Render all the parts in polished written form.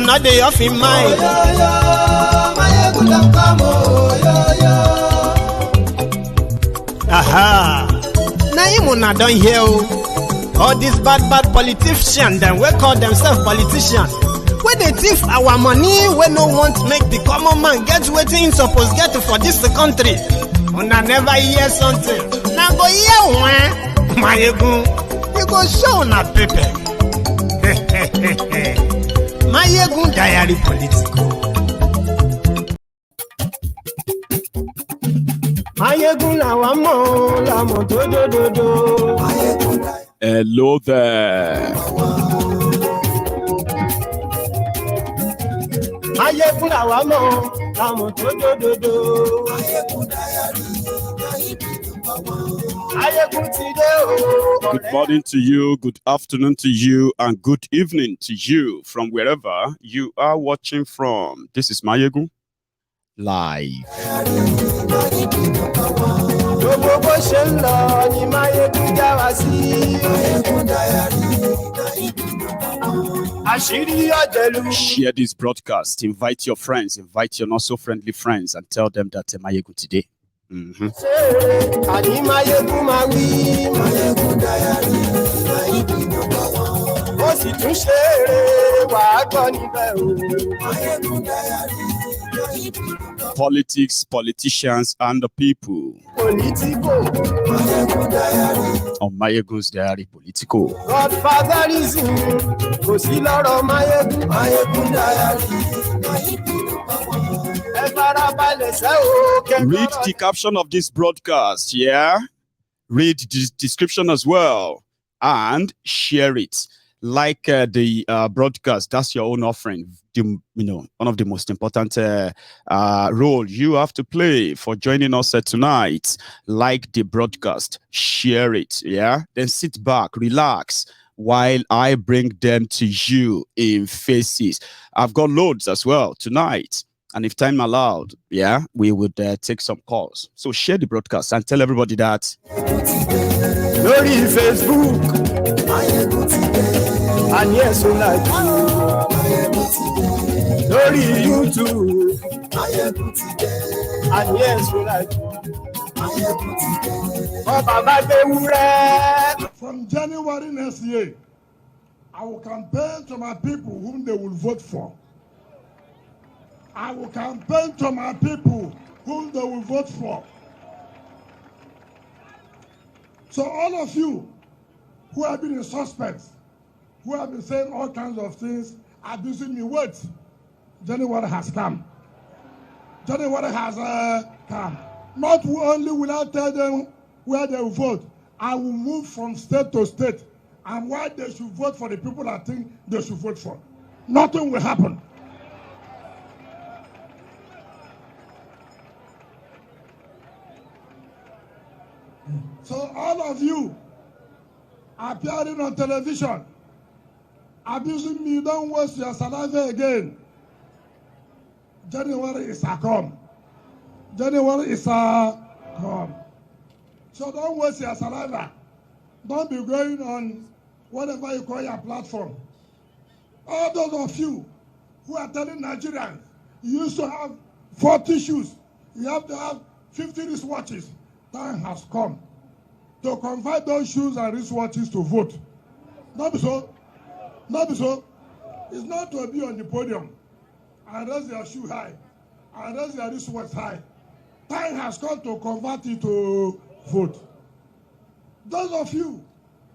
not they off in mind. Aha. Now you not done here. All these bad politicians, then we call themselves politicians. When they thief our money, we no want to make the common man get waiting supposed get for this country. Una never hear something. Now go hear one. My ego, you go show na paper. My ego diary political. My ego la wamo la moto do do. Hello there. Good morning to you, good afternoon to you, and good evening to you from wherever you are watching from. This is Mayegu Live. Share this broadcast, invite your friends, invite your not so friendly friends, and tell them that Mayegu today. Politics, politicians, and the people. On Mayegu's Diary Political. Read the caption of this broadcast, yeah? Read the description as well, and share it. Like the broadcast, that's your own offering. One of the most important role you have to play for joining us tonight. Like the broadcast, share it, yeah? Then sit back, relax, while I bring them to you in faces. I've got loads as well tonight. And if time allowed, yeah, we would take some calls. So share the broadcast and tell everybody that. Glory Facebook. And yes, so like Glory YouTube. And yes, so like From January next year, I will campaign to my people whom they will vote for. I will campaign to my people whom they will vote for. So all of you who have been in suspects, who have been saying all kinds of things, abusing me, wait. January has come. January has come. Not only will I tell them where they will vote, I will move from state to state and why they should vote for the people I think they should vote for. Nothing will happen. So all of you appearing on television, abusing me, don't waste your saliva again. January is a come. January is a come. So don't waste your saliva. Don't be going on whatever you call your platform. All those of you who are telling Nigerians, you used to have 40 shoes, you have to have 50 wristwatches. Time has come to convert those shoes and wristwatches to vote. Not be so. Not be so. It's not to be on the podium and raise your shoe high and raise your wristwatch high. Time has come to convert it to vote. Those of you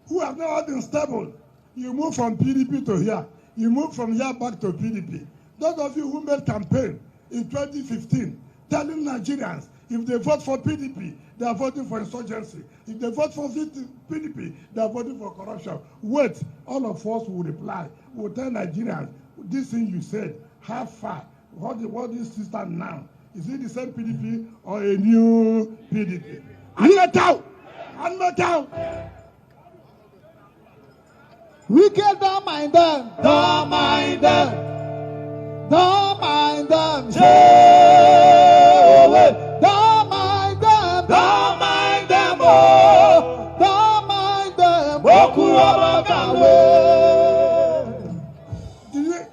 who have never been stable, you move from PDP to here. You move from here back to PDP. Those of you who made campaign in 2015 telling Nigerians if they vote for PDP, they are voting for insurgency. If they vote for PDP, they are voting for corruption. Wait, all of us will reply. We'll tell Nigerians, this thing you said, how far? What is system now? Is it the same PDP or a new PDP? I'm not out! I'm not out! Wicked, don't mind them. Don't mind them. Don't mind them. Don't mind them. Don't mind them. Oh, don't mind them.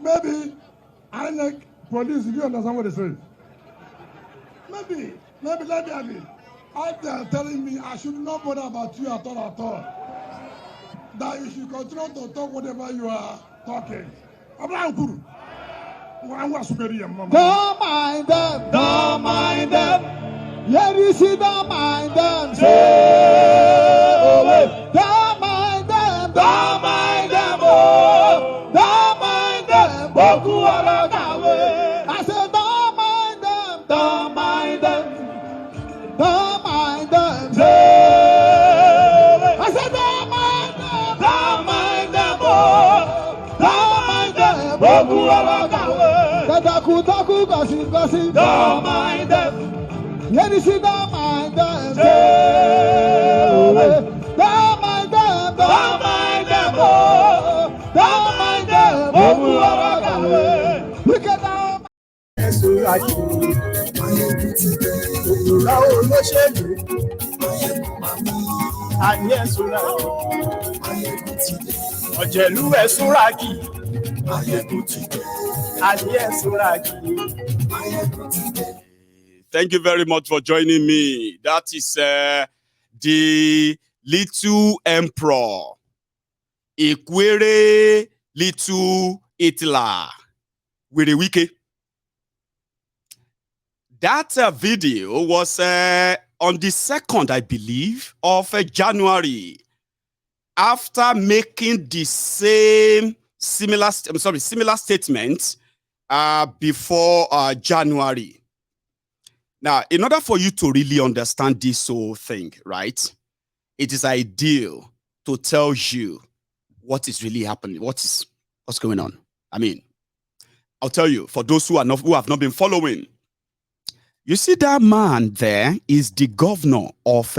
Maybe police, do you understand what they say? Maybe, let me have it. Out there telling me I should not bother about you at all. That you should continue to talk whatever you are talking. Don't mind them, don't mind them. Yeah, you see, don't mind them. Say, don't mind them, don't mind them. Oh, don't mind them. Boku aragawe. I said, don't mind them, don't mind them. Don't mind them. Say, I said, don't mind them, don't mind them. Oh, don't mind them. Boku aragawe. Taku, gossip. Don't mind them. Yeah, you see, don't mind them. Don't mind them. Don't mind them. Oh, don't mind them. Oh, look at them. Thank you very much for joining me. That is the little emperor, Ikwere little Hitler, with a wiki. That video was on the 2nd, I believe, of January. After making the similar statement before January. Now, in order for you to really understand this whole thing, right, it is ideal to tell you what is really happening, what's going on. I mean, I'll tell you, for those who have not been following, you see that man there is the governor of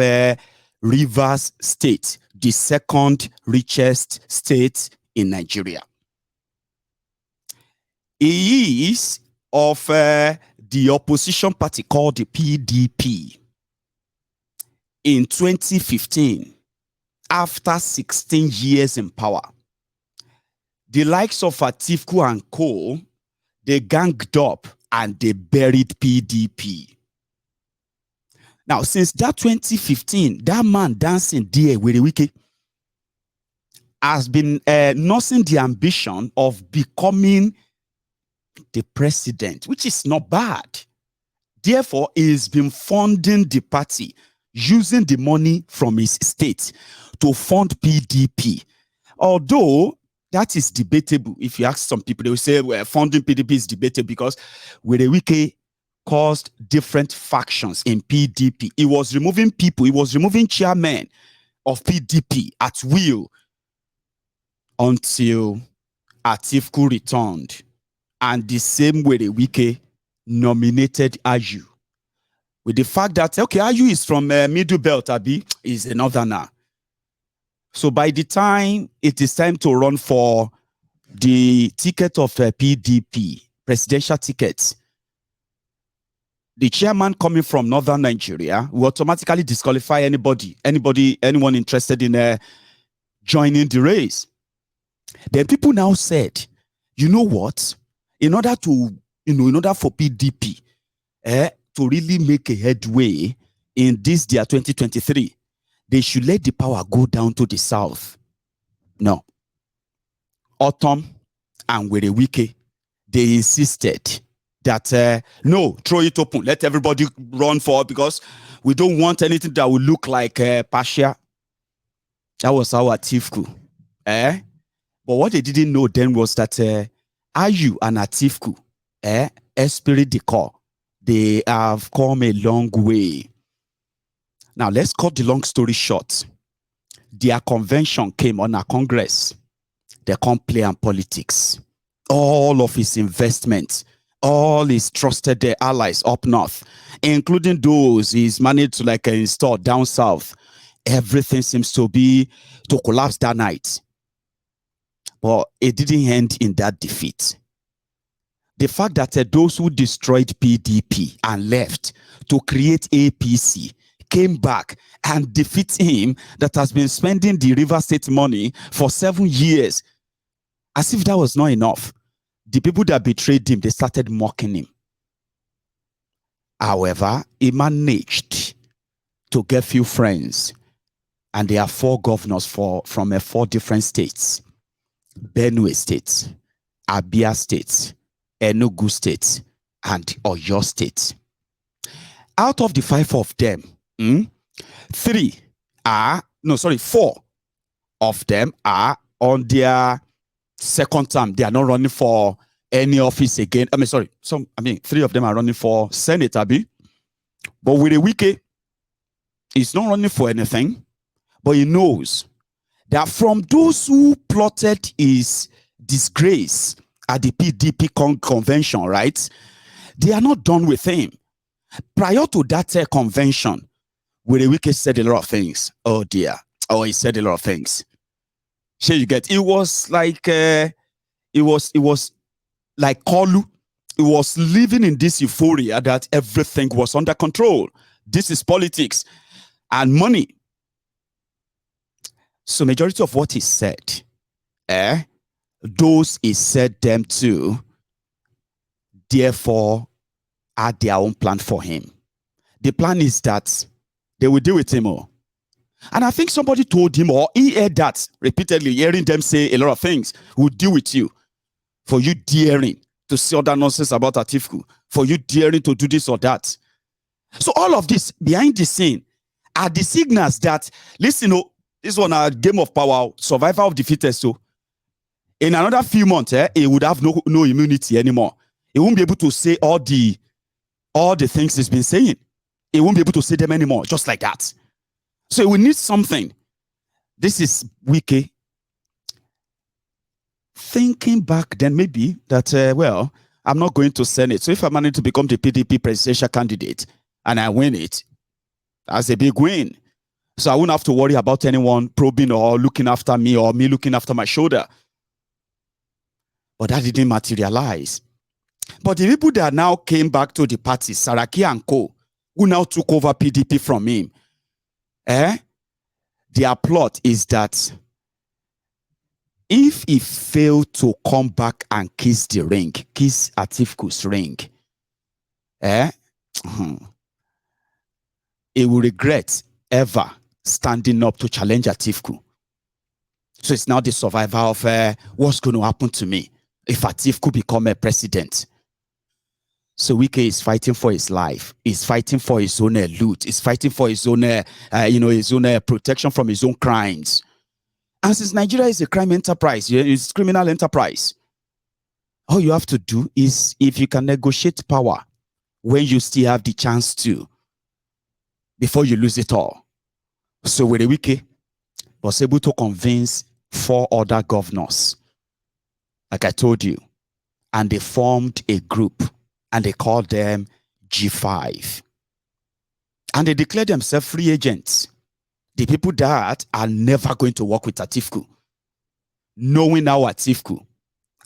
Rivers State, the 2nd richest state in Nigeria. He is of the opposition party called the PDP. In 2015, after 16 years in power, the likes of Atiku and Co, they ganged up and they buried PDP. Now, since that 2015, that man dancing there with the wiki has been nursing the ambition of becoming the president, which is not bad. Therefore, he's been funding the party, using the money from his state to fund PDP. Although that is debatable. If you ask some people, they will say, well, funding PDP is debatable because Wike caused different factions in PDP. He was removing people. He was removing chairmen of PDP at will until Atiku returned. And the same way Wike nominated Aju. With the fact that, okay, Aju is from Middle Belt, Abi, is a northerner. So by the time it is time to run for the ticket of PDP, presidential ticket, the chairman coming from northern Nigeria will automatically disqualify anyone interested in joining the race. Then people now said, you know what? In order for PDP to really make a headway in this year 2023, they should let the power go down to the south. No. Autumn and Wike, they insisted that no, throw it open, let everybody run for it because we don't want anything that will look like Pasha. That was our Atiku. But what they didn't know then was that Aju and Atiku, esprit de corps, they have come a long way. Now, let's cut the long story short. Their convention came on a Congress. They can't play on politics. All of his investments, all his trusted allies up north, including those he's managed to install down south, everything seems to collapse that night. But it didn't end in that defeat. The fact that those who destroyed PDP and left to create APC came back and defeat him that has been spending the River State money for 7 years, as if that was not enough. the people that betrayed him, they started mocking him. However, he managed to get few friends, and there are 4 governors from 4 different states: Benue State, Abia State, Enugu State, and Oyo State. Out of the 5 of them, 4 of them are on their second term. They are not running for any office again. 3 of them are running for Senate, Abi. But with a Wike, he's not running for anything, but he knows that from those who plotted his disgrace at the PDP convention, right? They are not done with him. Prior to that convention, where the Wike said a lot of things. Oh dear. Oh, he said a lot of things. Sure, you get. It was like it was like Kolu. It was living in this euphoria that everything was under control. This is politics and money. So majority of what he said, those he said them to, therefore, had their own plan for him. The plan is that they will deal with him all. And I think somebody told him, or he heard that repeatedly, hearing them say a lot of things, we'll deal with you for you daring to say other nonsense about Atiku, for you daring to do this or that. So all of this behind the scene are the signals that, listen, this one a game of power, survival of the fittest. So in another few months, he would have no immunity anymore. He won't be able to say all the things he's been saying. He won't be able to say them anymore, just like that. So we need something. This is Wike thinking back then maybe that, well, I'm not going to Senate. So if I manage to become the PDP presidential candidate and I win it, that's a big win. So I won't have to worry about anyone probing or looking after me or me looking after my shoulder. But that didn't materialize. But the people that now came back to the party, Saraki and co, who now took over PDP from him, their plot is that if he failed to come back and kiss the ring, kiss Atiku's ring, he will regret ever standing up to challenge Atiku. So it's now the survivor of what's going to happen to me if Atiku become a president. So Wike is fighting for his life. He's fighting for his own loot. He's fighting for his own, his own protection from his own crimes. And since Nigeria is a crime enterprise, it's a criminal enterprise, all you have to do is, if you can negotiate power when you still have the chance to, before you lose it all. So with Wike was able to convince 4 other governors, like I told you, and they formed a group. And they called them G5. And they declared themselves free agents. The people that are never going to work with Atiku. Knowing now Atiku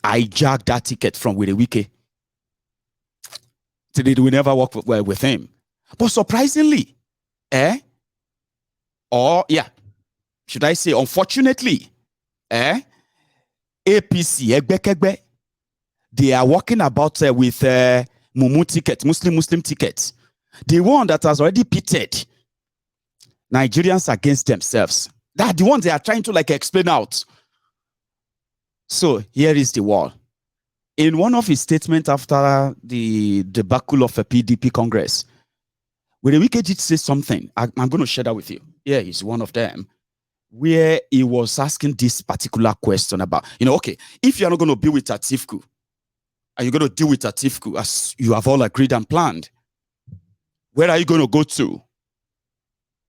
hijacked that ticket from Wike. So they will never work with him. But surprisingly, should I say unfortunately, APC, Egbekegbe, they are working about with Mumu ticket, Muslim ticket. The one that has already pitted Nigerians against themselves. That the ones they are trying to explain out. So here is the wall. In one of his statements after the debacle of a PDP Congress, where Wike did say something, I'm going to share that with you. Yeah, he's one of them, where he was asking this particular question about, okay, if you're not going to be with Atiku, are you going to deal with Atiku as you have all agreed and planned? Where are you going to go to?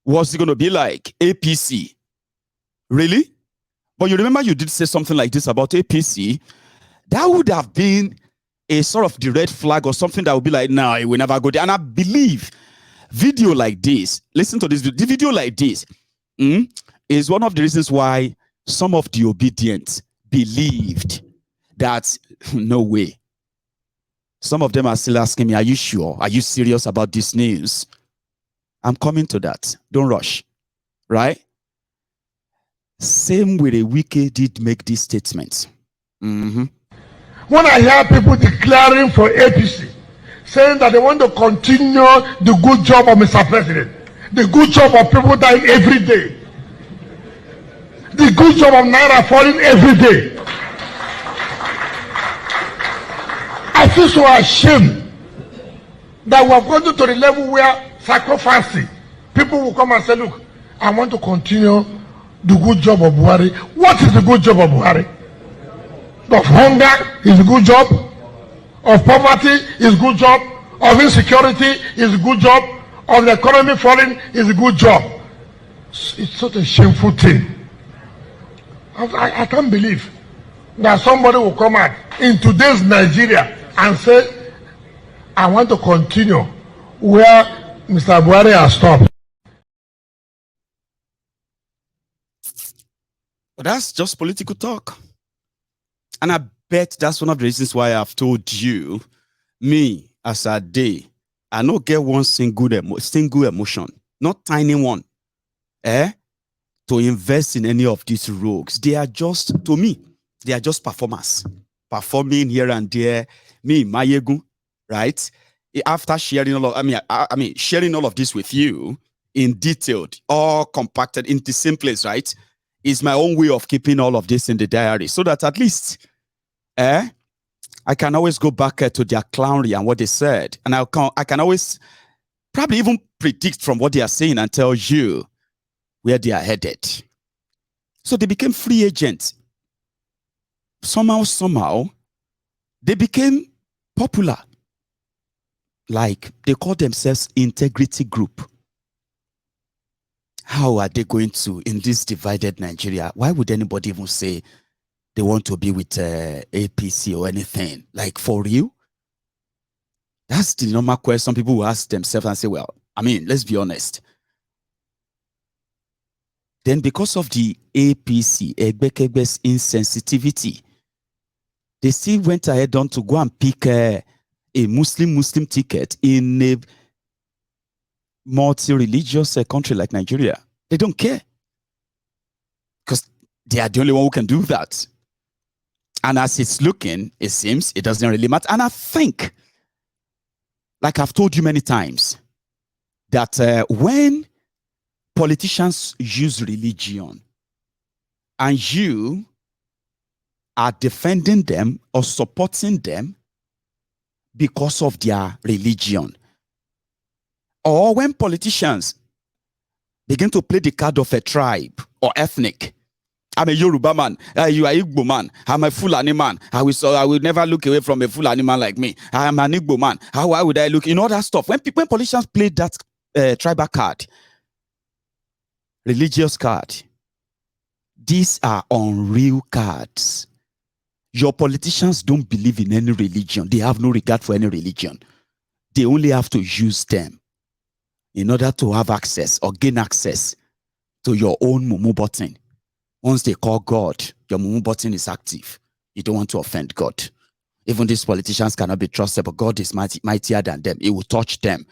What's it going to be like? APC. Really? But you remember you did say something like this about APC. That would have been a sort of the red flag or something that would be like, no, it will never go there. And I believe video like this, listen to this, the video like this is one of the reasons why some of the obedient believed that no way. Some of them are still asking me, are you sure? Are you serious about this news? I'm coming to that. Don't rush. Right? Same way Wike did make these statements. When I hear people declaring for APC, saying that they want to continue the good job of Mr. President, the good job of people dying every day, the good job of Naira falling every day, I feel so ashamed that we have gotten to the level where sacrificing, people will come and say, look, I want to continue the good job of Buhari. What is the good job of Buhari? Of hunger is a good job, of poverty is a good job, of insecurity is a good job, of the economy falling is a good job. It's such a shameful thing. I can't believe that somebody will come out in today's Nigeria and say, I want to continue where Mr. Buhari has stopped. But that's just political talk. And I bet that's one of the reasons why I've told you, me, as a day, I don't get one single emotion, not tiny one, to invest in any of these rogues. They are just, to me, they are just performers. Performing here and there. Me, Mayegu, right? After sharing all of, sharing all of this with you in detail, all compacted into the same place, right? Is my own way of keeping all of this in the diary so that at least I can always go back to their clownery and what they said. And I can always probably even predict from what they are saying and tell you where they are headed. So they became free agents. Somehow, they became popular. Like they call themselves Integrity Group. How are they going to, in this divided Nigeria, why would anybody even say they want to be with APC or anything? Like, for real? That's the normal question people will ask themselves and say, well, let's be honest. Then because of the APC, Egbekebe's insensitivity, they still went ahead on to go and pick a Muslim ticket in a multi-religious country like Nigeria. They don't care. Because they are the only one who can do that. And as it's looking, it seems it doesn't really matter. And I think, like I've told you many times, that when politicians use religion and you are defending them or supporting them because of their religion, or when politicians begin to play the card of a tribe or ethnic, I'm a Yoruba man, you are Igbo man, I'm a Fulani man, I will never look away from a Fulani man like me, I am an Igbo man, why would I look, all that stuff. When politicians play that tribal card, religious card, these are unreal cards. Your politicians don't believe in any religion. They have no regard for any religion. They only have to use them in order to have access or gain access to your own mumu button. Once they call God, your mumu button is active. You don't want to offend God. Even these politicians cannot be trusted, but God is mightier than them. It will touch them.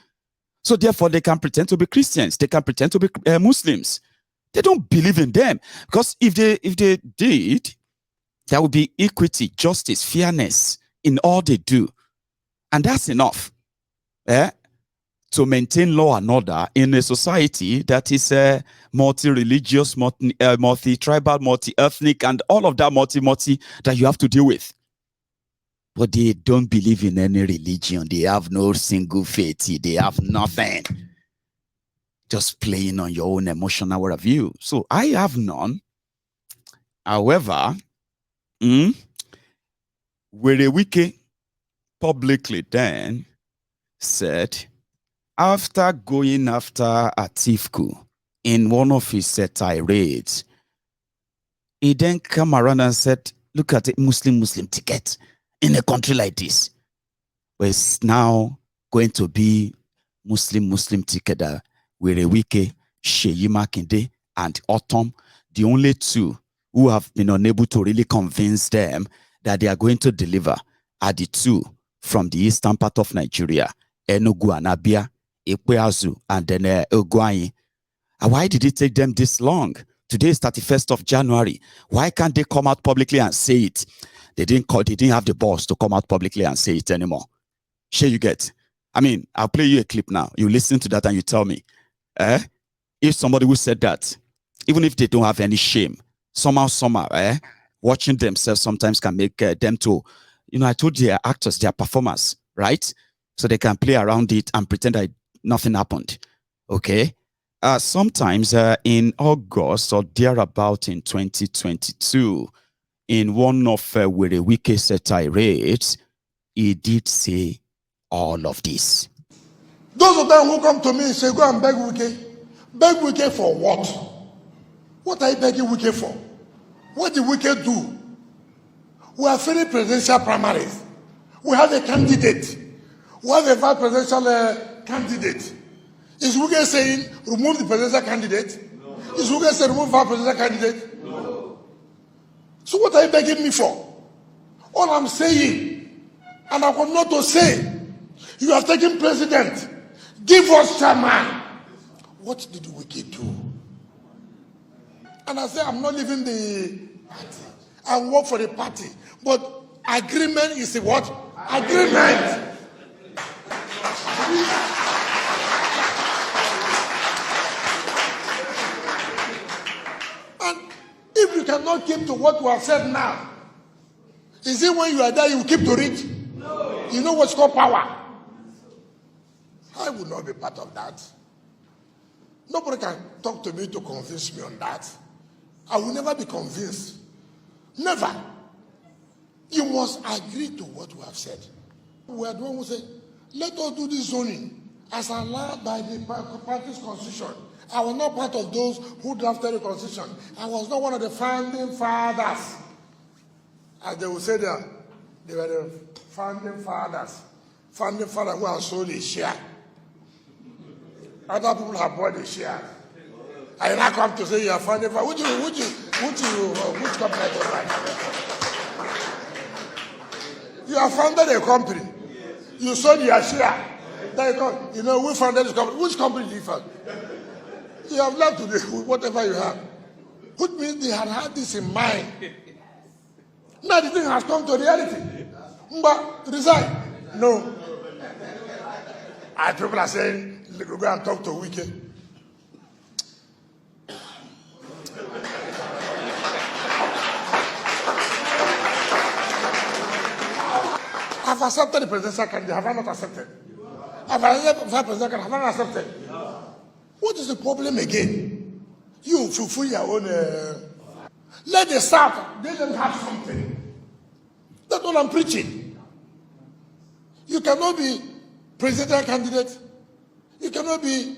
So therefore, they can pretend to be Christians. They can pretend to be Muslims. They don't believe in them. Because if they did, there would be equity, justice, fairness in all they do. And that's enough to maintain law and order in a society that is multi-religious, multi-tribal, multi-ethnic, and all of that multi that you have to deal with. But they don't believe in any religion. They have no single faith. They have nothing. Just playing on your own emotional review. So I have none. However, Wike publicly then said, after going after Atiku in one of his tirades, he then came around and said, look at it, Muslim ticket in a country like this, where it's now going to be Muslim ticket. Wike, Sheyi Makinde, and Autumn, the only two who have been unable to really convince them that they are going to deliver are the two from the eastern part of Nigeria, Enugu and Abia, Ikweazu, and then Ogwai. Why did it take them this long? Today is 31st of January. Why can't they come out publicly and say it? They didn't have the balls to come out publicly and say it anymore. Sure, you get. I mean, I'll play you a clip now. You listen to that and you tell me, if somebody who said that, even if they don't have any shame, somehow, watching themselves sometimes can make them to, I told you, they are actors, they are performers, right? So they can play around it and pretend that nothing happened. Okay? Sometimes in August or thereabout in 2022, in one of Wike's tirades, he did say all of this. Those of them who come to me and say, go and beg Wike. Beg Wike for what? What are you begging Wike for? What did Wike do? We are finished presidential primaries. We have a candidate. We have a vice presidential candidate. Is Wike saying remove the presidential candidate? No. Is Wike saying remove vice presidential candidate? No. So what are you begging me for? All I'm saying, and I want not to say, you have taken president. Give us chairman. What did Wike do? And I say, I'm not leaving the party. I work for the party. But agreement is a what? Agreement. And if you cannot keep to what we have said now, is it when you are there you keep to it? No. You know what's called power? I will not be part of that. Nobody can talk to me to convince me on that. I will never be convinced. Never. You must agree to what we have said. We are the one who say, let us do this zoning as allowed by the party's constitution. I was not part of those who drafted the constitution. I was not one of the founding fathers. As they will say that, they were the founding fathers. Founding fathers who have sold a share. Other people have bought a share. I now come to say you are founding father. Which company is that? You have founded a company. You sold your share. You know, we founded this company. Which company did you found? You have left today with whatever you have. Which means they had this in mind. Now the thing has come to reality. But resign. No. And people are saying, go and talk to Wike. I've accepted the presidential candidate. Have I not accepted? I've accepted the presidential candidate. Have I not accepted? What is the problem again? You fulfill your own. Let the South, let them have something. That's what I'm preaching. You cannot be presidential candidate. You cannot be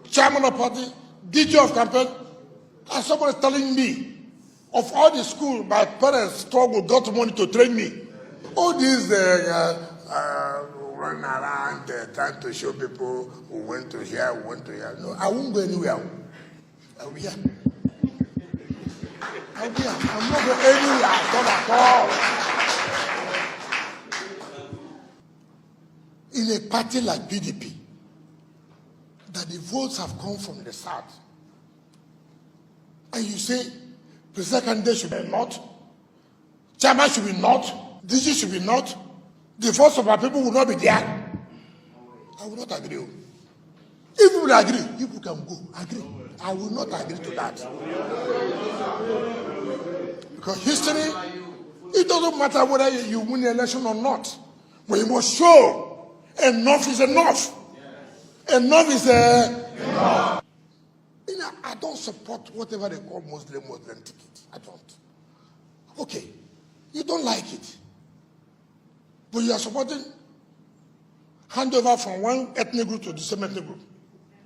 chairman of party, DJ of campaign. And someone is telling me, of all the school, my parents struggled, got money to train me. All these running around, trying to show people who went to here, who went to here. No, I won't go anywhere. I'll be here. I'm not going anywhere at all. In a party like PDP, that the votes have come from the South, and you say, presidential candidate should be not, chairman should be not, DG should be not, the votes of our people will not be there. I will not agree. If you will agree, people can go. Agree. I will not agree to that. Because history, it doesn't matter whether you win the election or not. But you must show enough is enough. Enough is enough. You know, I don't support whatever they call Muslim ticket. I don't. Okay, you don't like it. But you are supporting handover from one ethnic group to the same ethnic group.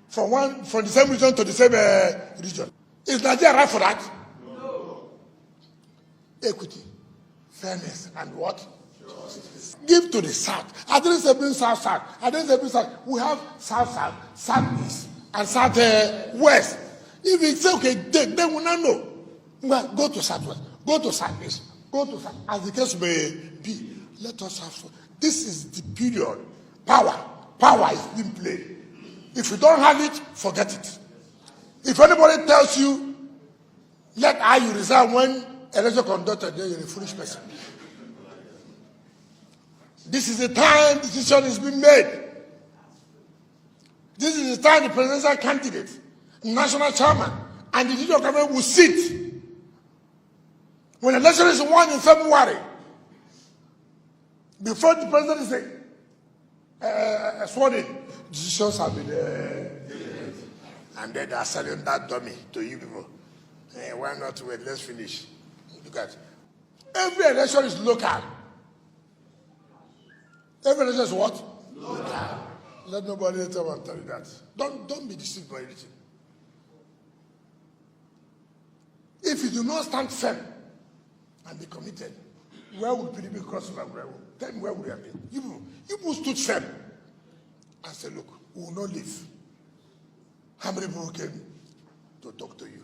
From the same region to the same region. Is Nigeria right for that? No. Equity, fairness, and what? Justice. Give to the South. I didn't say bring South. I didn't say bring South. We have South, Southeast, and Southwest. If you say, okay, then we not know. Well, go to Southwest, go to Southeast, go to South. As the case may be, let us have. This is the period. Power is being played. If you don't have it, forget it. If anybody tells you, let you resign when election conducted, then you're a foolish person. This is the time decision is being made. This is the time the presidential candidate, national chairman, and the leader of government will sit. When the election is won in February, before the president is sworn in, decisions have been and then they are selling that dummy to you people. Why not wait? Let's finish. Look at every election is local. Every election is what? Local. Let nobody tell you that. Don't be deceived by anything. If you do not stand firm and be committed, where would PDP cross over? Tell me where would we have been? You people stood firm and said, look, we will not leave. How many people came to talk to you?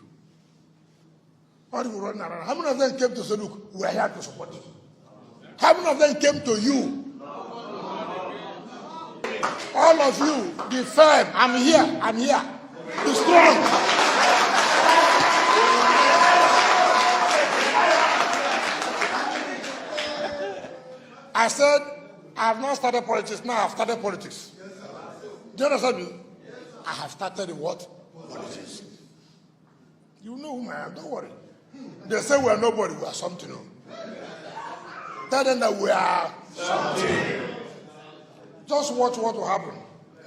How many people running around? How many of them came to say, look, we are here to support you? How many of them came to you? All of you, be firm. I'm here. Be strong. I said, I have not started politics. Now I have started politics. Do you understand me? I have started what? Politics. You know whom I am. Don't worry. They say we are nobody. We are something. Tell them that we are something. Just watch what will happen.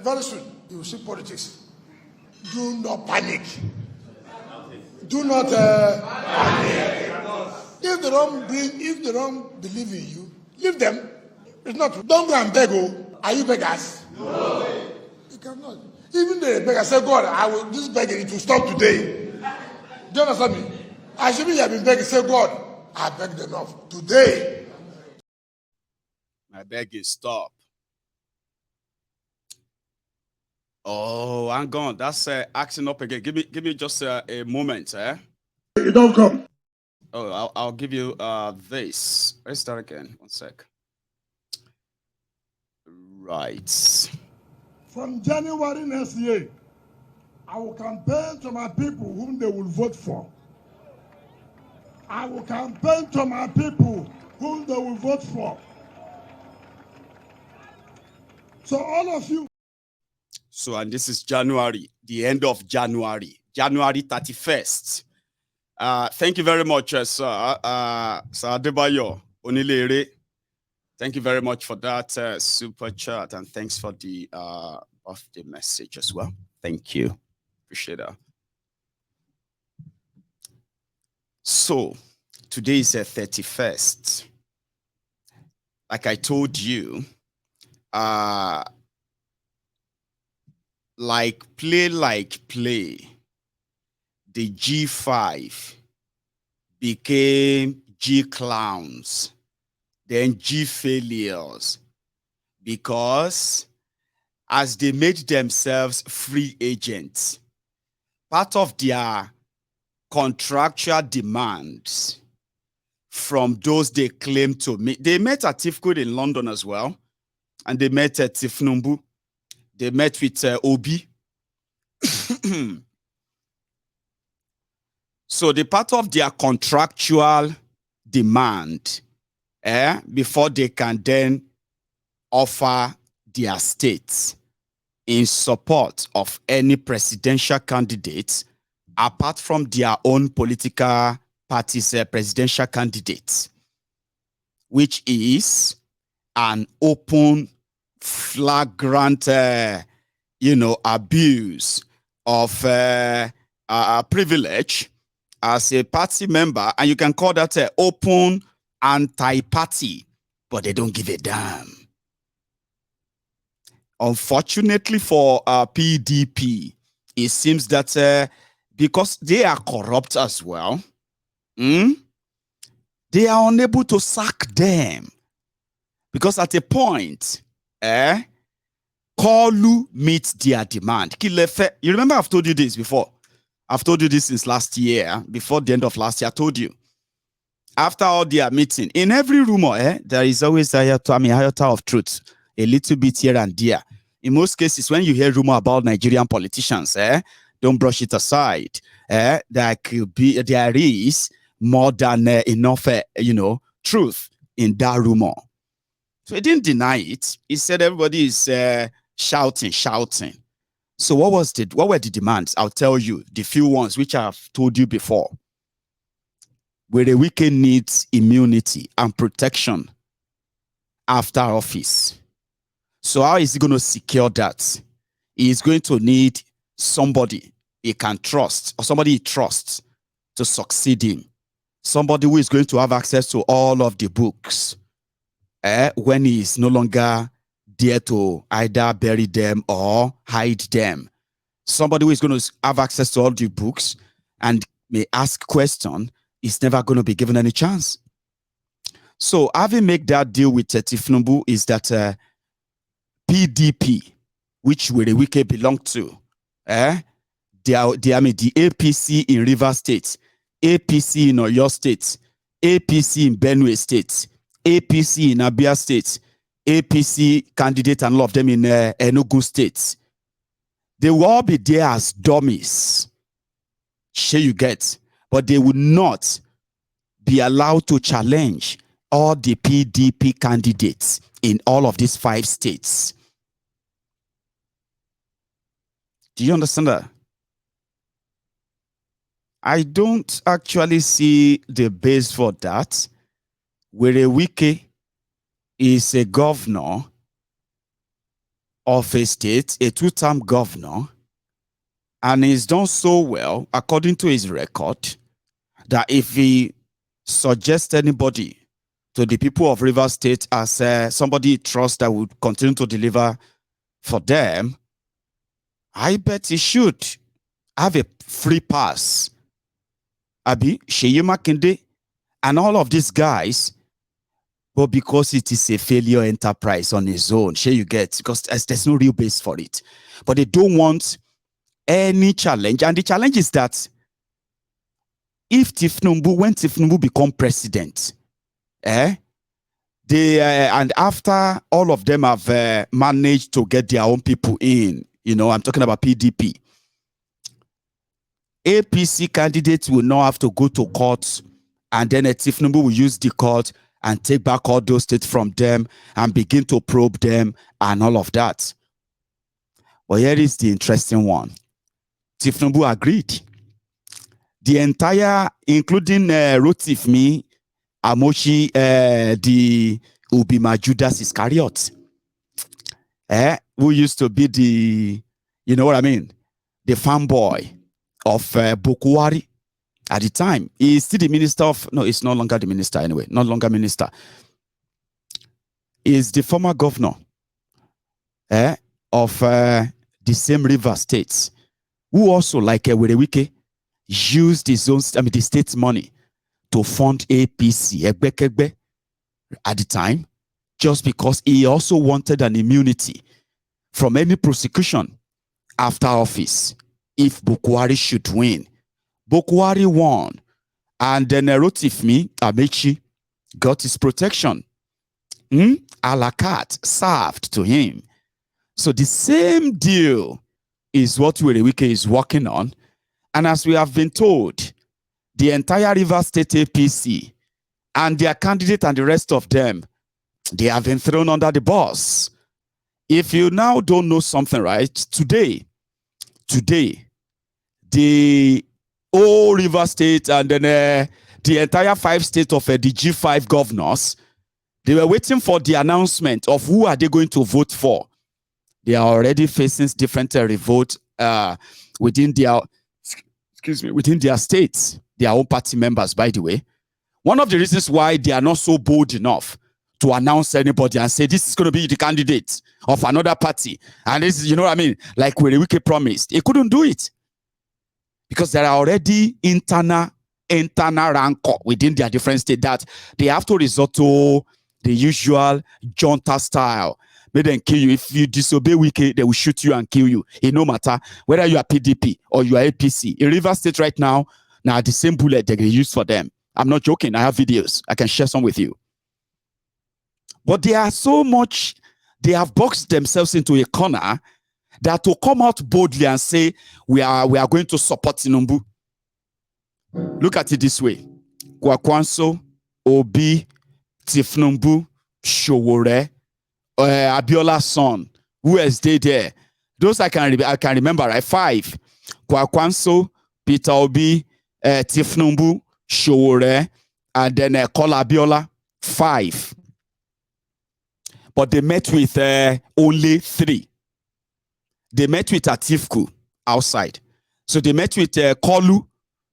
Very soon, you will see politics. Do not panic. Do not panic. If they don't believe in you, leave them. It's not. Don't go and beg. Are you beggars? No. You cannot. Even the beggar say, God, this begging it will stop today. Do you understand me? I should be have been begging. Say, God, I begged enough today. My begging stop. Oh, I'm gone. That's acting up again. Give me just a moment, You don't come. Oh, I'll give you this. Let's start again. 1 sec. Right. From January next year, I will campaign to my people whom they will vote for. I will campaign to my people whom they will vote for. So all of you. So, and this is January, the end of January, January 31st. Thank you very much, Sir Adebayo Onilere. Thank you very much for that super chat, and thanks for the birthday message as well. Thank you. Appreciate that. So, today is the 31st. Like I told you, like play, the G5 became G clowns, then G failures, because as they made themselves free agents, part of their contractual demands from those they claim to meet, they met at Tinubu in London as well, and they met at Tinubu. They met with Obi. So the part of their contractual demand, before they can then offer their states in support of any presidential candidates, apart from their own political party's presidential candidates, which is an open, flagrant, abuse of privilege as a party member, and you can call that an open anti-party, but they don't give a damn. Unfortunately for PDP, it seems that because they are corrupt as well, they are unable to sack them. Because at a point, Kolu meets their demand. You remember I've told you this before. I've told you this since last year. Before the end of last year, I told you. After all their meeting, in every rumor, there is always a iota of truth. A little bit here and there. In most cases, when you hear rumor about Nigerian politicians, don't brush it aside. There is more than enough, truth in that rumor. So he didn't deny it. He said everybody is shouting. So what were the demands? I'll tell you the few ones which I've told you before. Where the Wike needs immunity and protection after office. So how is he going to secure that? He is going to need somebody he can trust, or somebody he trusts to succeed him. Somebody who is going to have access to all of the books when he is no longer there to either bury them or hide them. Somebody who is going to have access to all the books and may ask questions is never going to be given any chance. So having made that deal with Tinubu is that PDP, which where the Wike belong to, the APC in Rivers State, APC in Oyo State, APC in Benue State, APC in Abia State, APC candidate and all of them in Enugu State. They will all be there as dummies. Sure you get, but they will not be allowed to challenge all the PDP candidates in all of these 5 states. Do you understand that? I don't actually see the base for that. Where Wike is a governor of a state, a 2-term governor, and he's done so well, according to his record, that if he suggests anybody to the people of Rivers State as somebody he trusts that would continue to deliver for them, I bet he should have a free pass. Abi, Sheyi Makinde, and all of these guys, but because it is a failure enterprise on its own, sure you get, because there's no real base for it. But they don't want any challenge. And the challenge is that if when Tinubu become president, and after all of them have managed to get their own people in, I'm talking about PDP, APC candidates will now have to go to court, and then Tinubu will use the court and take back all those states from them and begin to probe them and all of that. But here is the interesting one. Tinubu agreed. The entire, including Rotifmi, Amoshi, the Ubima Judas Iscariot, who used to be the, you know what I mean, the fanboy of Bokuwari at the time. He's still the minister of, no, he's no longer the minister anyway, no longer minister. He's the former governor of the same river states, who also, like Wike, used his own, the state's money to fund APC, Egbekegbe, at the time, just because he also wanted an immunity from any prosecution after office if Bokuwari should win. Bokuwari won, and then Rotifmi Amechi got his protection. A la carte served to him. So the same deal is what Wike is working on. And as we have been told, the entire River State APC and their candidate and the rest of them, they have been thrown under the bus. If you now don't know something, right? Today, the whole River State and then the entire 5 states of the G5 governors, they were waiting for the announcement of who are they going to vote for. They are already facing different revolt within their, within their states, their own party members, by the way. One of the reasons why they are not so bold enough to announce anybody and say this is going to be the candidate of another party, and this is, you know what I mean, like Wike promised, he couldn't do it because there are already internal rancor within their different states that they have to resort to the usual junta style. May then kill you. If you disobey Wike, they will shoot you and kill you. It no matter whether you are PDP or you are APC. In Rivers State right now the same bullet they use for them. I'm not joking. I have videos. I can share some with you. But they are so much, they have boxed themselves into a corner that to come out boldly and say, we are going to support Tinubu. Look at it this way. Kwakwanso, Obi, Tinubu, Showore, Abiola's son, who has stayed there. Those I can remember, right? 5. Kwakwanso, Peter Obi, Tinubu, Showore, and then Kola Abiola. 5. But they met with only 3. They met with Atiku outside. So they met with Kolu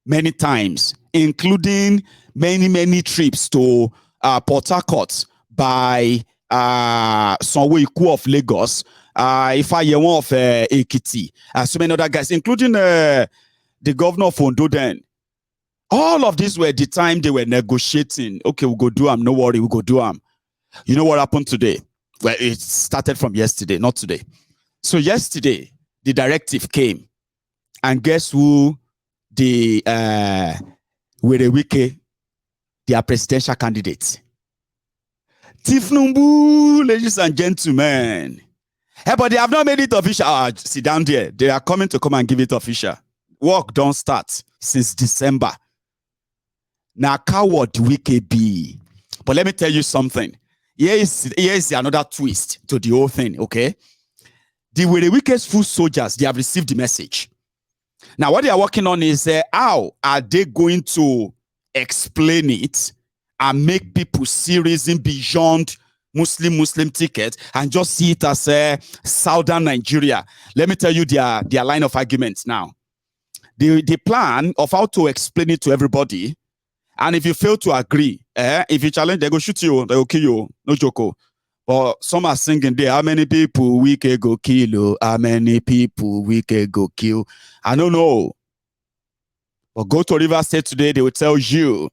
many times, including many trips to Port Harcourt by Sanwo-Iku of Lagos, Ifeanyi of Ekiti, so many other guys, including the governor of Ondo then. All of these were the time they were negotiating. Okay, we'll go do them. No worry, we'll go do them. You know what happened today? Well, it started from yesterday, not today. So yesterday, the directive came. And guess who the Wike, their presidential candidate? Tinubu, ladies and gentlemen. Hey, but they have not made it official. Sit down there. They are coming to come and give it official. Work don't start since December. Now, coward Wike be. But let me tell you something. Here is another twist to the whole thing, okay? The Wike's full soldiers, they have received the message. Now, what they are working on is how are they going to explain it and make people see reason beyond Muslim ticket and just see it as Southern Nigeria. Let me tell you their line of arguments now. The plan of how to explain it to everybody, and if you fail to agree, if you challenge, they go shoot you, they will kill you. No joke. But some are singing there, how many people we can go kill? How many people we can go kill? I don't know. But go to River State today, they will tell you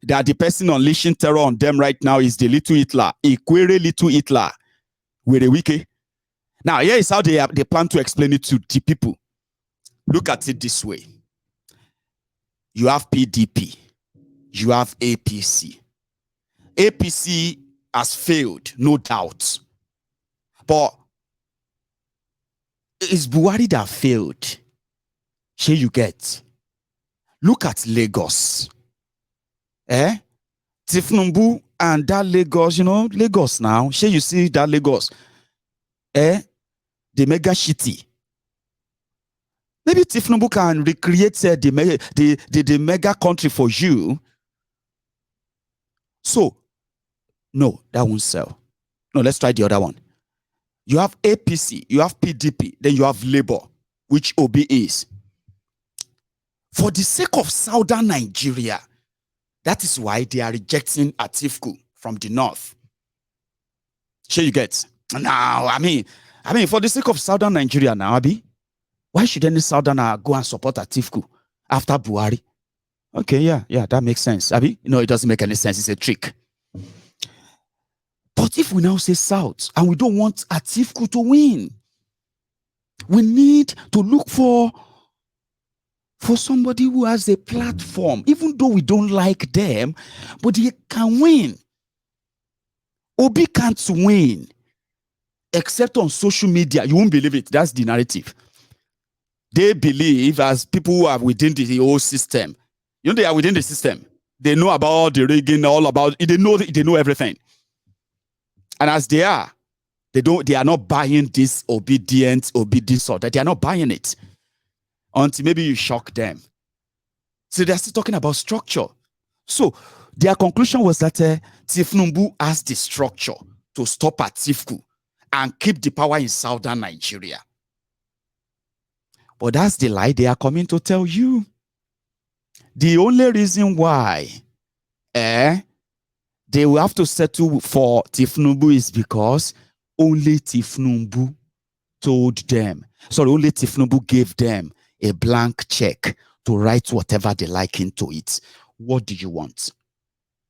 that the person unleashing terror on them right now is the little Hitler, Ikwere little Hitler, with a Wike. Now, here is how they plan to explain it to the people. Look at it this way. You have PDP. You have APC. APC has failed, no doubt. But it's Buhari that failed. Here you get. Look at Lagos. Tinubu and that Lagos, Lagos now. Here you see that Lagos. The mega city. Maybe Tinubu can recreate the mega country for you. So, no, that won't sell. No, let's try the other one. You have APC, you have PDP, then you have Labour, which Obi is. For the sake of Southern Nigeria, that is why they are rejecting Atiku from the north. Sure you get? Now, I mean, for the sake of Southern Nigeria now, Abi, why should any Southerner go and support Atiku after Buhari? Okay, yeah, that makes sense. Abi, it doesn't make any sense. It's a trick. But if we now say South and we don't want Atiku to win, we need to look for somebody who has a platform, even though we don't like them, but they can win. Obi can't win except on social media. You won't believe it. That's the narrative. They believe, as people who are within the whole system, they are within the system. They know about the rigging, all about it. They know everything. And as they are not buying this obedient, or that. They are not buying it until maybe you shock them. So they're still talking about structure. So their conclusion was that Tinubu has the structure to stop Atiku and keep the power in Southern Nigeria. But that's the lie they are coming to tell you. The only reason why they will have to settle for Tinubu is because only Tinubu told them. Sorry, only Tinubu gave them a blank check to write whatever they like into it. What do you want?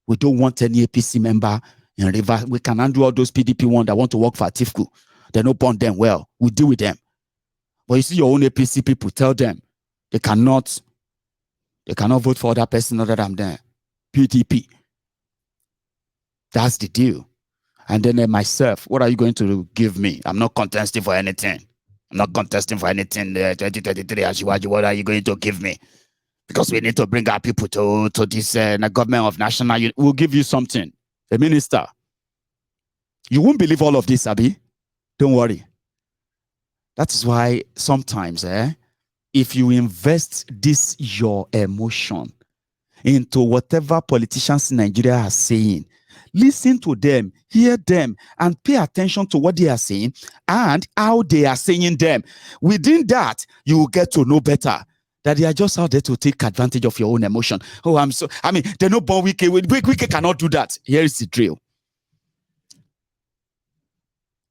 We don't want any APC member in River. We can handle all those PDP ones that want to work for Atiku. They don't bond them well. We deal with them. But you see your own APC people, tell them they cannot vote for other person other than them. PDP. That's the deal. And then myself, what are you going to give me? I'm not contesting for anything. 2023, what are you going to give me? Because we need to bring our people to this government of national unity. We'll give you something. A minister. You won't believe all of this, Abi. Don't worry. That is why sometimes, if you invest this your emotion into whatever politicians in Nigeria are saying, listen to them, hear them, and pay attention to what they are saying and how they are saying them. Within that, you will get to know better that they are just out there to take advantage of your own emotion. Oh, they're not born Wike. Wike cannot do that. Here is the drill.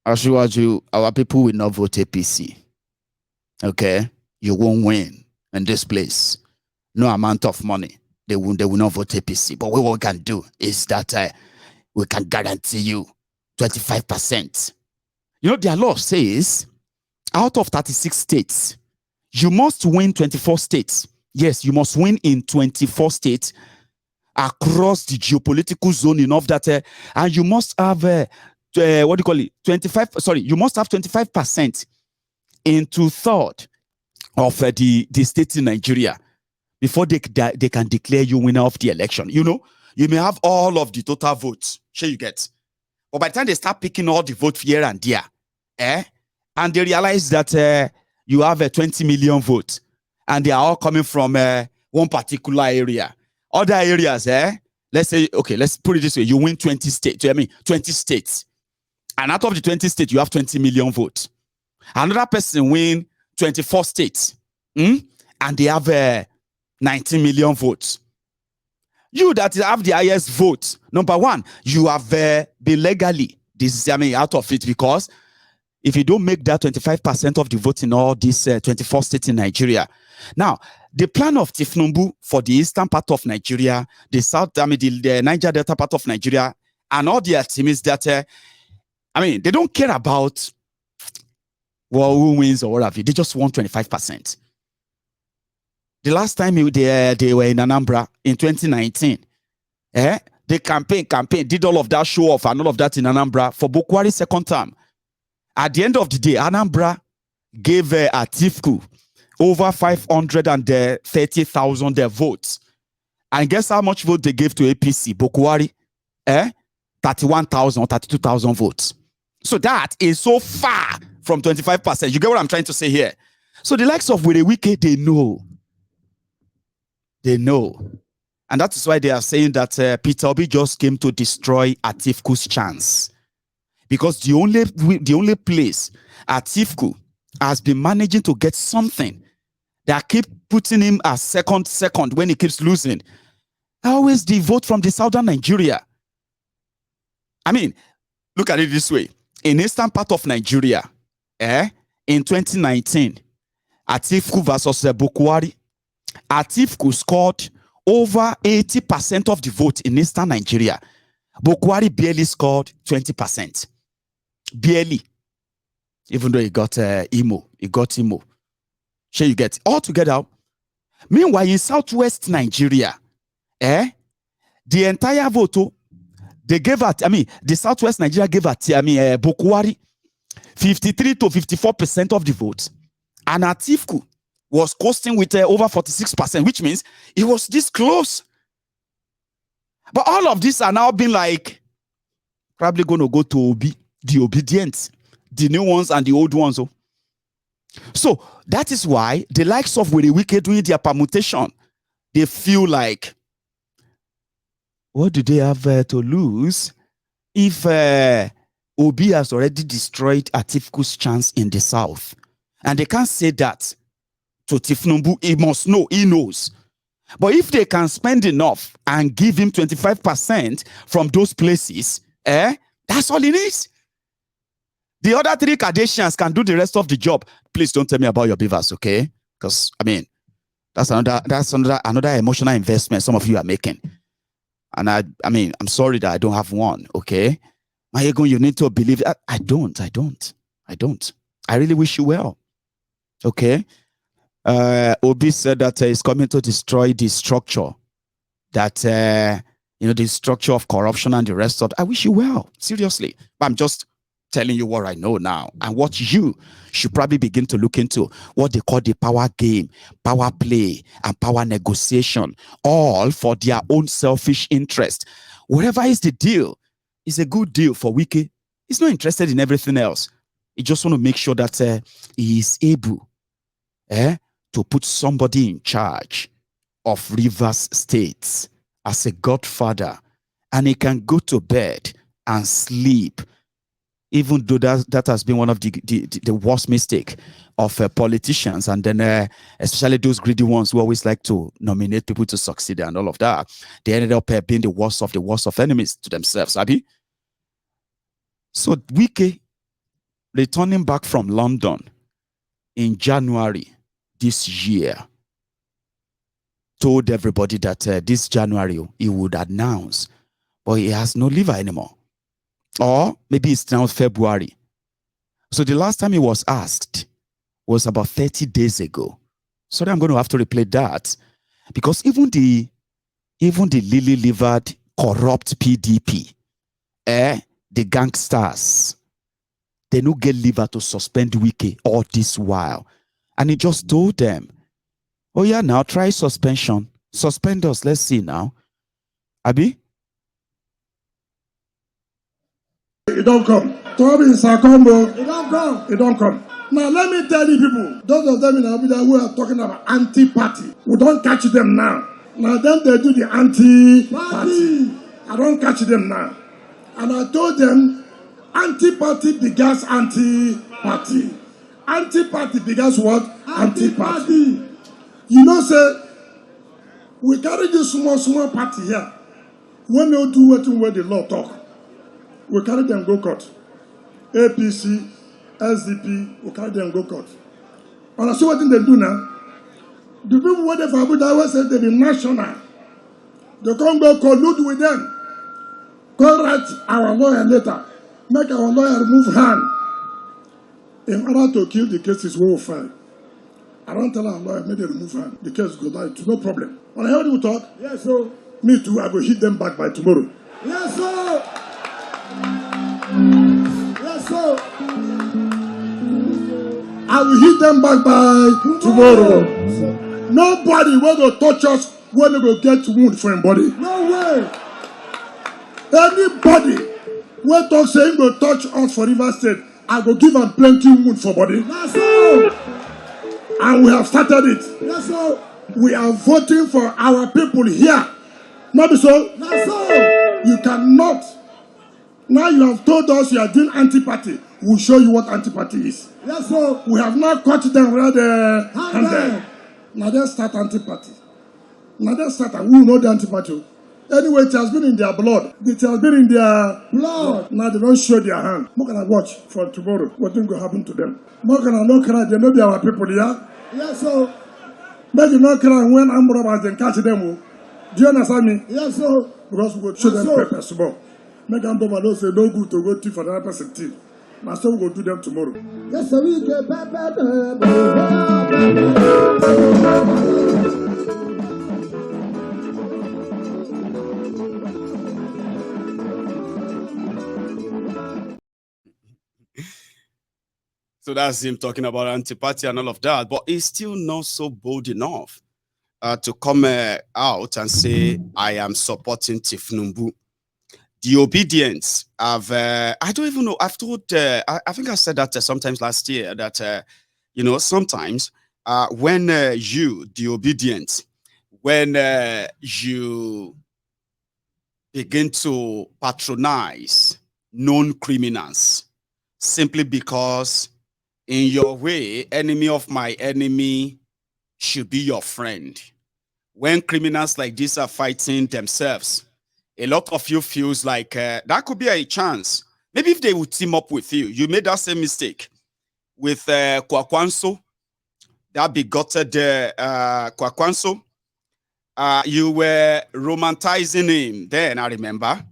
Ashuaju, our people will not vote APC. Okay? You won't win in this place. No amount of money. They will not vote APC. But what we can do is that we can guarantee you 25%. You know, their law says out of 36 states, you must win 24 states. Yes, you must win in 24 states across the geopolitical zone enough that, and you must have, 25, you must have 25% in 2/3 of the states in Nigeria before they can declare you winner of the election. You know, you may have all of the total votes, sure you get. But by the time they start picking all the votes here and there, and they realize that you have 20 million votes, and they are all coming from one particular area. Other areas, let's say, okay, let's put it this way: you win 20 states. 20 states, and out of the 20 states, you have 20 million votes. Another person win 24 states, and they have 19 million votes. You that have the highest votes, number one, you have been legally out of it, because if you don't make that 25% of the votes in all these 24 states in Nigeria. Now, the plan of Tinubu for the eastern part of Nigeria, the Niger Delta part of Nigeria, and all their team is that, they don't care about who wins or whatever. They just want 25%. The last time they were in Anambra in 2019, they campaign, did all of that show off and all of that in Anambra for Bukwari's second term. At the end of the day, Anambra gave Atiku over 530,000 votes. And guess how much vote they gave to APC, Bukwari? 31,000 or 32,000 votes. So that is so far from 25%. You get what I'm trying to say here? So the likes of Wike, they know. They know. And that is why they are saying that Peter Obi just came to destroy Atiku's chance. Because the only place Atiku has been managing to get something that keep putting him as second when he keeps losing, always the vote from the southern Nigeria. Look at it this way. In eastern part of Nigeria, in 2019, Atiku versus Bukwari, Atiku scored over 80% of the vote in eastern Nigeria. Bukwari barely scored 20%. Barely. Even though he got Imo. Sure you get all together. Meanwhile, in southwest Nigeria, the entire vote, they gave at, the southwest Nigeria gave at, Bukwari 53 to 54% of the votes. And Atiku was coasting with over 46%, which means it was this close. But all of these are now being like, probably going to go to Obi, the obedient, the new ones and the old ones. So that is why the likes of Wike doing their permutation, they feel like, what do they have to lose if Obi has already destroyed Atiku's chance in the south? And they can't say that to Tinubu. He must know, he knows. But if they can spend enough and give him 25% from those places, that's all it is. The other three Kardashians can do the rest of the job. Please don't tell me about your beavers, okay? Because that's another emotional investment some of you are making. And I'm sorry that I don't have one, okay? Mayego, you need to believe. I don't. I really wish you well. Okay? Obi said that he's coming to destroy the structure. That, the structure of corruption and the rest of it. I wish you well. Seriously. But I'm just telling you what I know now. And what you should probably begin to look into. What they call the power game, power play, and power negotiation. All for their own selfish interest. Whatever is the deal, is a good deal for Wike. He's not interested in everything else. He just want to make sure that he is able to put somebody in charge of Rivers State as a godfather, and he can go to bed and sleep, even though that has been one of the worst mistake of politicians, and then especially those greedy ones who always like to nominate people to succeed and all of that. They ended up being the worst of enemies to themselves, Abi. So Wike, returning back from London in January this year, told everybody that this January he would announce, but he has no liver anymore. Or maybe it's now February. So the last time he was asked was about 30 days ago. Sorry, I'm going to have to replay that, because even the lily-livered corrupt PDP, the gangsters, they no get liver to suspend Wike all this while. And he just told them, oh yeah, now try suspension. Suspend us. Let's see now. Abi? It don't come. Tom in Sakombo. It don't come. It don't come. Now let me tell you people, those of them in Abuja who are talking about anti-party, we don't catch them now. Now then they do the anti-party. I don't catch them now. And I told them, anti-party begins anti-party. Anti-party begins what? Anti-party. You know, say, we carry this small party here. When they do what the law talk, we carry them go court. APC, SDP, we carry them go court. And I see what they do now. The people who for Abuja said they be national. They can't go collude with them. Go write our lawyer later. Make our lawyer remove hand. In order to kill the cases we will file. I don't tell our lawyer, make them remove hand. The case go die. No problem. When I heard you talk, yes, sir. Me too, I will hit them back by tomorrow. Yes, sir. Yes, sir. I will hit them back by tomorrow. Nobody will touch us when they go get wound for anybody. No way. Anybody when talk saying go touch us for River State, I go give them plenty wound for body. Yes, sir. And we have started it. Yes, sir. We are voting for our people here. Not so. Yes, sir. You cannot. Now you have told us you are doing anti-party. We'll show you what anti-party is. Yes, sir. We have not caught them red-handed. Now let's start anti-party. Now let's start. We will know the anti-party. Anyway, it has been in their blood. It has been in their blood. Now they don't show their hand. What can I watch for tomorrow? What thing will happen to them? What can I not cry? They know they are our people here. Yes, sir. Make you not cry when I'm robbers and catch them. Do you understand me? Yes, sir. Because we will show them pepper small. Make them don't say no good to go to for another person team. My son will do them tomorrow. Yes, sir. We get So that's him talking about anti-party and all of that. But he's still not so bold enough to come out and say, I am supporting Tinubu. The obedience of, I don't even know, I've told, I think I said that sometimes last year, that, you know, sometimes when you, the obedient, when you begin to patronize known criminals, simply because in your way, enemy of my enemy should be your friend. When criminals like this are fighting themselves, a lot of you feels like that could be a chance. Maybe if they would team up with you. You made that same mistake with Kwakwanso, that begotten Kwakwanso. You were romanticizing him then, I remember.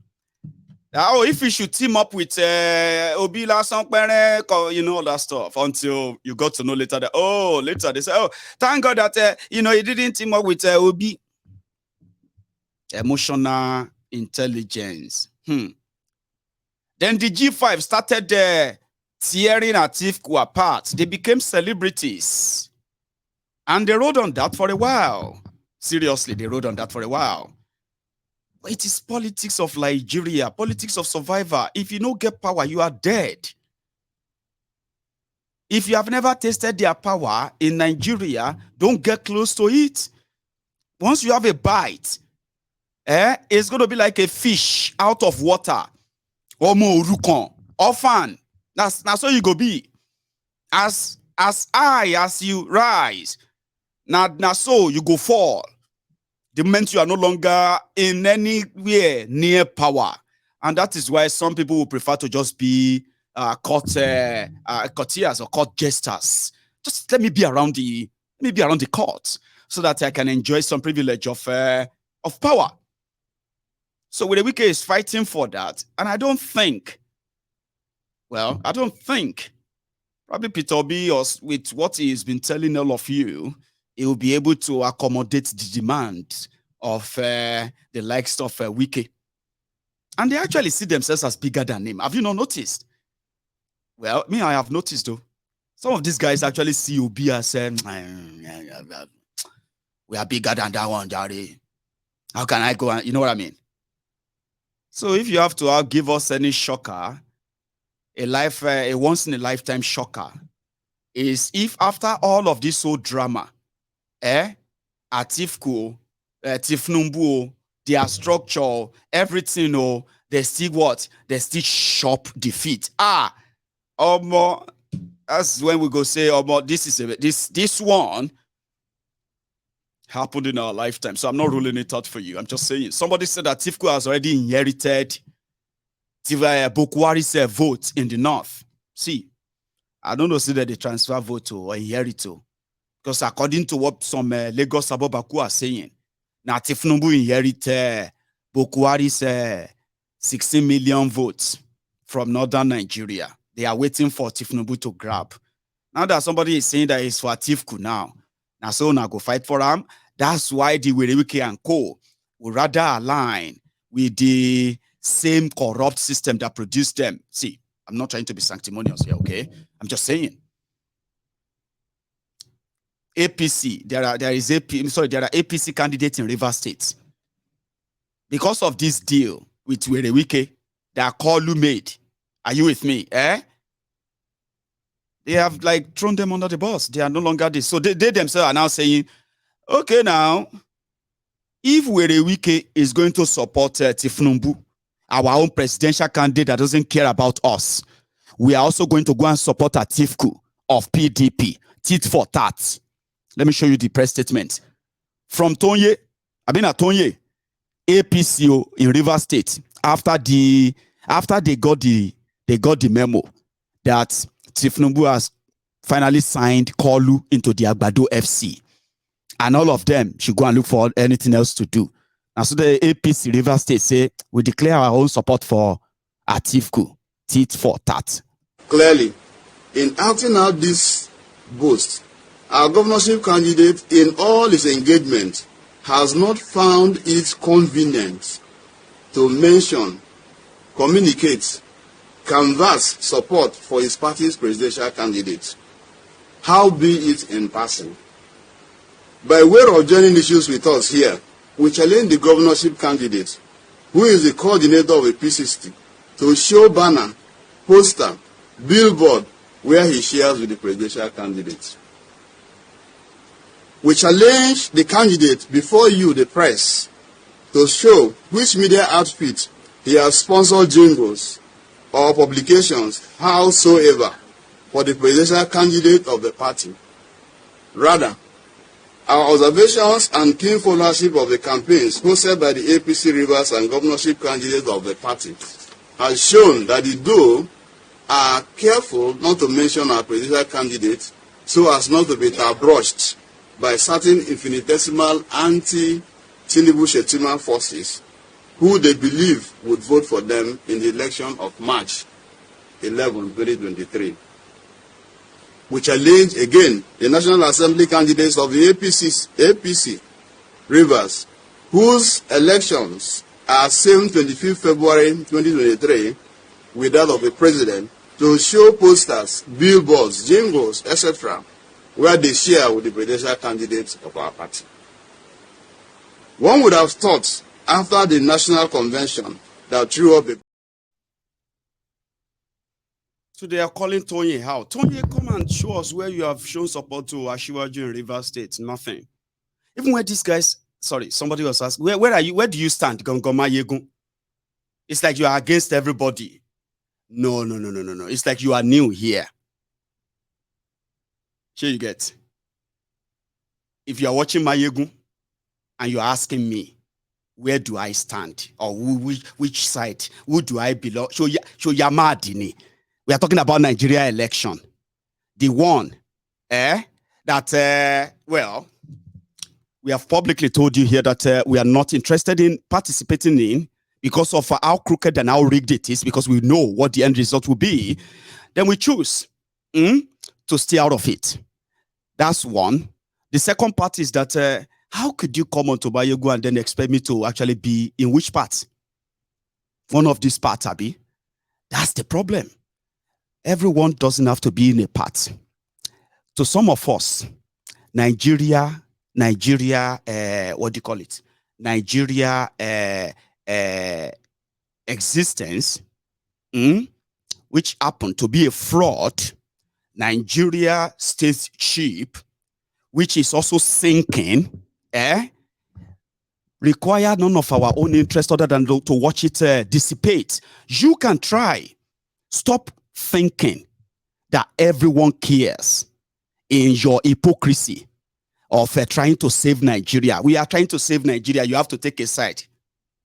Oh, if we should team up with Obila Sankpere, you know, all that stuff, until you got to know later that, oh, later they say, oh, thank God that, you know, he didn't team up with Obi. Emotional intelligence. Then the G5 started tearing Atiku apart. They became celebrities. And they rode on that for a while. Seriously, they rode on that for a while. It is politics of Nigeria, politics of survivor. If you don't get power, you are dead. If you have never tasted their power in Nigeria, don't get close to it. Once you have a bite, it's going to be like a fish out of water. Omo rukon, orphan. That's how you go be. As high as you rise, now so you go fall. The moment you are no longer in anywhere near power. And that is why some people will prefer to just be courtiers or court jesters. Just let me be around the court so that I can enjoy some privilege of power. So Wike is fighting for that, and I don't think probably Peter Obi, or with what he's been telling all of you, he will be able to accommodate the demand of the likes of Wike. And they actually see themselves as bigger than him. Have you not noticed? Well, me, I have noticed though. Some of these guys actually see Obi as we are bigger than that one, Jari. How can I go? You know what I mean? So if you have to give us any shocker, a once in a lifetime shocker, is if after all of this whole drama, Atiku, Tinubu, their structure, everything, they still what? They still shop defeat. That's when we go say, this one happened in our lifetime. So I'm not ruling it out for you. I'm just saying. Somebody said that Atiku has already inherited Bokwari's vote in the north. See, I don't know, see that they transfer vote or inherit to. Because according to what some Lagos Abobaku are saying, now Tinubu inherited Bokwari's 16 million votes from northern Nigeria. They are waiting for Tinubu to grab. Now that somebody is saying that it's for Atiku now, so now go fight for him. That's why the Wike and Co will rather align with the same corrupt system that produced them. See, I'm not trying to be sanctimonious here, okay? I'm just saying. APC, there are APC candidates in River State. Because of this deal with Wike that Kolu made. Are you with me? They have like thrown them under the bus. They are no longer this. So they themselves are now saying, okay, now, if Wike is going to support Tinubu, our own presidential candidate that doesn't care about us, we are also going to go and support Atiku of PDP, tit for tat. Let me show you the press statement. From Tonye, APCO in River State, after they got the memo that Tinubu has finally signed Kolu into the Agbado FC. And all of them should go and look for anything else to do. And so the APC River State say, we declare our own support for Atiku, tit for tat. Clearly, in acting out this boast, our governorship candidate in all his engagement has not found it convenient to mention, communicate, canvass support for his party's presidential candidate, how be it in passing. By way of joining issues with us here, we challenge the governorship candidate, who is the coordinator of a PCC, to show banner, poster, billboard where he shares with the presidential candidate. We challenge the candidate before you, the press, to show which media outfit he has sponsored jingles or publications, howsoever, for the presidential candidate of the party. Rather, our observations and keen followership of the campaigns hosted by the APC Rivers and governorship candidates of the party has shown that the duo are careful not to mention our presidential candidate so as not to be brushed by certain infinitesimal anti-Tinubu Shetima forces who they believe would vote for them in the election of March 11, 2023. We challenge again the National Assembly candidates of the APC Rivers, whose elections are same 25th February 2023 with that of the president, to show posters, billboards, jingles, etc., where they share with the presidential candidates of our party. One would have thought after the National Convention that threw up a... So they are calling Tony how? Tony, come and show us where you have shown support to Ashiwaju in Rivers State. Nothing. Even when these guys, sorry, somebody was asking, where are you? Where do you stand? Gongoma Yegun. It's like you are against everybody. No. It's like you are new here. Sure you get. If you are watching Mayegun and you're asking me, where do I stand? Or which side? Who do I belong? So Yamadini. We are talking about Nigeria election. The one, well, we have publicly told you here that we are not interested in participating in because of how crooked and how rigged it is, because we know what the end result will be. Then we choose to stay out of it. That's one. The second part is that how could you come on to Bayegu and then expect me to actually be in which part? One of these parts, Abi. That's the problem. Everyone doesn't have to be in a part. To some of us, Nigeria, what do you call it? Nigeria existence, which happened to be a fraud. Nigeria stays cheap, which is also sinking, require none of our own interest other than to watch it dissipate. You can try. Stop thinking that everyone cares in your hypocrisy of trying to save Nigeria. We are trying to save Nigeria. You have to take a side.